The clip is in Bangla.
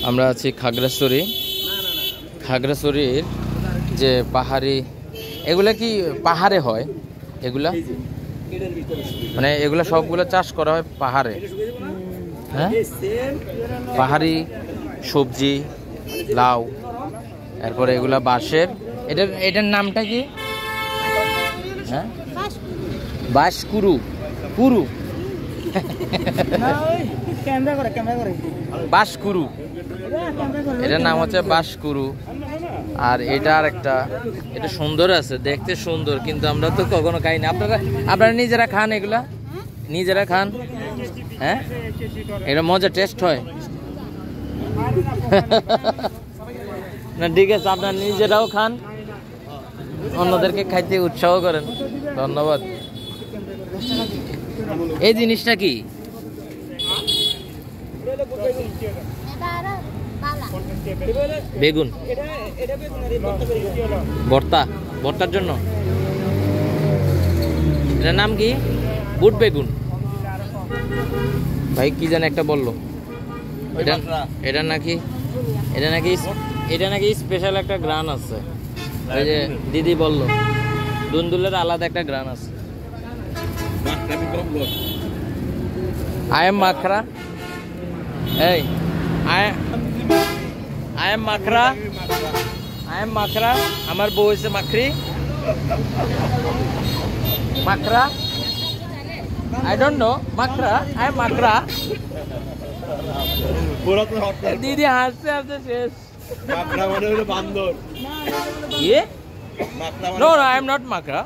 আমরা আছি খাগড়াছড়ি। খাগড়াছড়ির যে পাহাড়ি, এগুলা কি পাহাড়ে হয়? এগুলা মানে এগুলা সবগুলো চাষ করা হয় পাহাড়ে। হ্যাঁ, পাহাড়ি সবজি, লাউ, এরপরে এগুলা বাঁশের। এটার নামটা কি? হ্যাঁ, বাঁশকুরু। কুরু, বাঁশকুরু, এটার নাম হচ্ছে বাঁশকুরু। আর এটা আর একটা, এটা সুন্দর আছে, দেখতে সুন্দর, কিন্তু আমরা তো কখনো খাই না। আপনারা নিজেরা খান এগুলা? নিজেরা খান? হ্যাঁ, এটা মজা, টেস্ট হয় না? ঠিক আছে, আপনারা নিজেরাও খান, অন্যদেরকে খাইতে উৎসাহ করেন। ধন্যবাদ। এই জিনিসটা কি? বেগুন ভর্তা, ভর্তার জন্য। এটার নাম কি? বুট বেগুন। ভাই কি জানে একটা বললো, এটা নাকি স্পেশাল একটা গ্রান আছে। ওই যে দিদি বললো, দুন্দুলের আলাদা একটা গ্রান আছে। I am Makra. Hey, I am Makra. I am Makra. আমার বউ হইছে মাকড়ি। Makra. I don't know. Makra. I am Makra. দিদি হাসতে হাসতে শেষ। মাকড়া মানে হলো বান্দর। কি? No, I am not Makra.